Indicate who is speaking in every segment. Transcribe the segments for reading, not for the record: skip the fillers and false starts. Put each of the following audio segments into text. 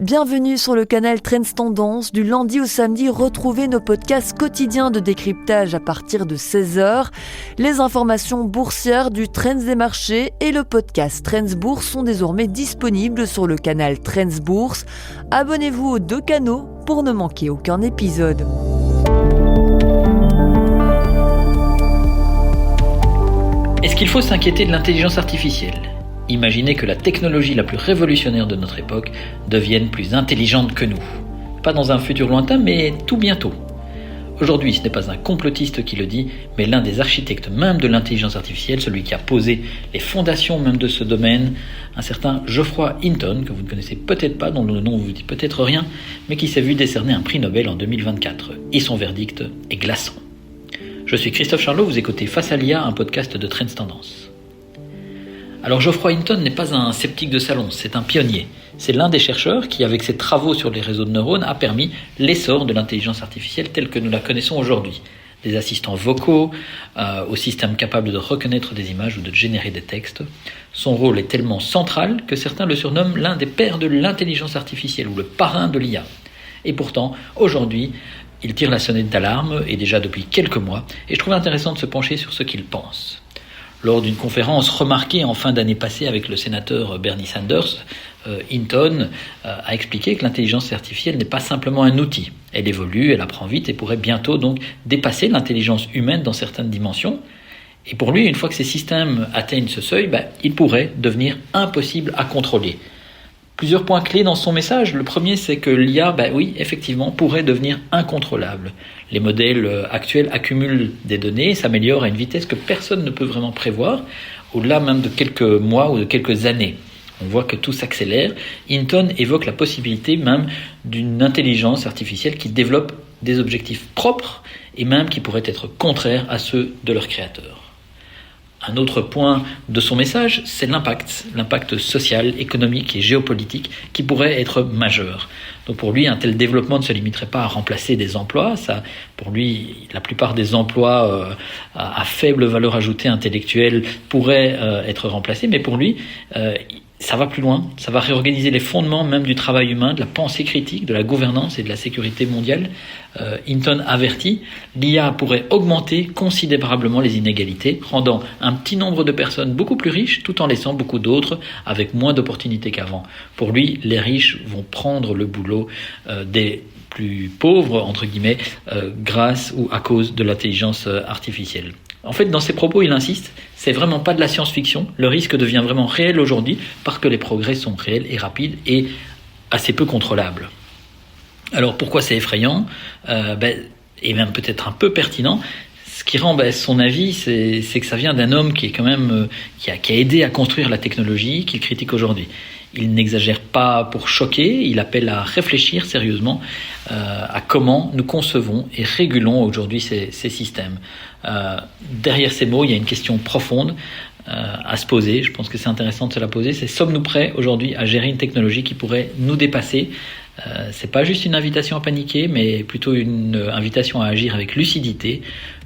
Speaker 1: Bienvenue sur le canal Trends Tendance. Du lundi au samedi, retrouvez nos podcasts quotidiens de décryptage à partir de 16h. Les informations boursières du Trends des marchés et le podcast Trends Bourse sont désormais disponibles sur le canal Trends Bourse. Abonnez-vous aux 2 canaux pour ne manquer aucun épisode.
Speaker 2: Est-ce qu'il faut s'inquiéter de l'intelligence artificielle ? Imaginez que la technologie la plus révolutionnaire de notre époque devienne plus intelligente que nous. Pas dans un futur lointain, mais tout bientôt. Aujourd'hui, ce n'est pas un complotiste qui le dit, mais l'un des architectes même de l'intelligence artificielle, celui qui a posé les fondations même de ce domaine, un certain Geoffroy Hinton, que vous ne connaissez peut-être pas, dont le nom vous dit peut-être rien, mais qui s'est vu décerner un prix Nobel en 2024. Et son verdict est glaçant. Je suis Christophe Charlot, vous écoutez Face à l'IA, un podcast de Trends Tendance. Alors Geoffroy Hinton n'est pas un sceptique de salon, c'est un pionnier. C'est l'un des chercheurs qui, avec ses travaux sur les réseaux de neurones, a permis l'essor de l'intelligence artificielle telle que nous la connaissons aujourd'hui. Des assistants vocaux, aux systèmes capables de reconnaître des images ou de générer des textes. Son rôle est tellement central que certains le surnomment l'un des pères de l'intelligence artificielle ou le parrain de l'IA. Et pourtant, aujourd'hui, il tire la sonnette d'alarme, et déjà depuis quelques mois, et je trouve intéressant de se pencher sur ce qu'il pense. Lors d'une conférence remarquée en fin d'année passée avec le sénateur Bernie Sanders, Hinton a expliqué que l'intelligence artificielle n'est pas simplement un outil. Elle évolue, elle apprend vite et pourrait bientôt donc dépasser l'intelligence humaine dans certaines dimensions. Et pour lui, une fois que ces systèmes atteignent ce seuil, ils pourraient devenir impossibles à contrôler. Plusieurs points clés dans son message. Le premier, c'est que l'IA, oui, effectivement, pourrait devenir incontrôlable. Les modèles actuels accumulent des données, s'améliorent à une vitesse que personne ne peut vraiment prévoir, au-delà même de quelques mois ou de quelques années. On voit que tout s'accélère. Hinton évoque la possibilité même d'une intelligence artificielle qui développe des objectifs propres et même qui pourraient être contraires à ceux de leurs créateurs. Un autre point de son message, c'est l'impact social, économique et géopolitique qui pourrait être majeur. Donc pour lui, un tel développement ne se limiterait pas à remplacer des emplois. Pour lui, la plupart des emplois à faible valeur ajoutée intellectuelle pourraient être remplacés, mais pour lui, ça va plus loin, ça va réorganiser les fondements même du travail humain, de la pensée critique, de la gouvernance et de la sécurité mondiale. Hinton avertit, l'IA pourrait augmenter considérablement les inégalités, rendant un petit nombre de personnes beaucoup plus riches, tout en laissant beaucoup d'autres avec moins d'opportunités qu'avant. Pour lui, les riches vont prendre le boulot des plus pauvres, entre guillemets, grâce ou à cause de l'intelligence artificielle. En fait, dans ses propos, il insiste, c'est vraiment pas de la science-fiction. Le risque devient vraiment réel aujourd'hui parce que les progrès sont réels et rapides et assez peu contrôlables. Alors pourquoi c'est effrayant et même peut-être un peu pertinent? Ce qui rend son avis, c'est que ça vient d'un homme qui est quand même qui a aidé à construire la technologie qu'il critique aujourd'hui. Il n'exagère pas pour choquer, il appelle à réfléchir sérieusement à comment nous concevons et régulons aujourd'hui ces systèmes. Derrière ces mots, il y a une question profonde à se poser. Je pense que c'est intéressant de se la poser. C'est sommes-nous prêts aujourd'hui à gérer une technologie qui pourrait nous dépasser ? C'est pas juste une invitation à paniquer, mais plutôt une invitation à agir avec lucidité.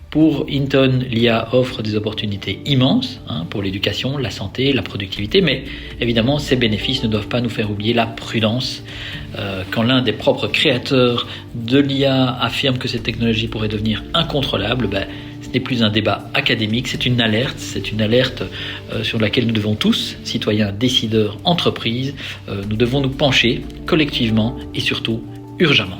Speaker 2: Pour Hinton, l'IA offre des opportunités immenses pour l'éducation, la santé, la productivité, mais évidemment, ces bénéfices ne doivent pas nous faire oublier la prudence. Quand l'un des propres créateurs de l'IA affirme que cette technologie pourrait devenir incontrôlable, ce n'est plus un débat académique, c'est une alerte sur laquelle nous devons tous, citoyens, décideurs, entreprises, nous devons nous pencher collectivement et surtout urgemment.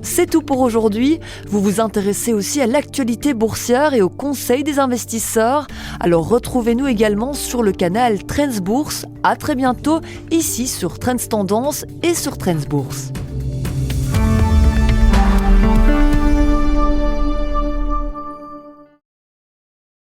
Speaker 1: C'est tout pour aujourd'hui. Vous vous intéressez aussi à l'actualité boursière et aux conseils des investisseurs. Alors retrouvez-nous également sur le canal Trends Bourse. À très bientôt, ici sur Trends Tendance et sur Trends Bourse.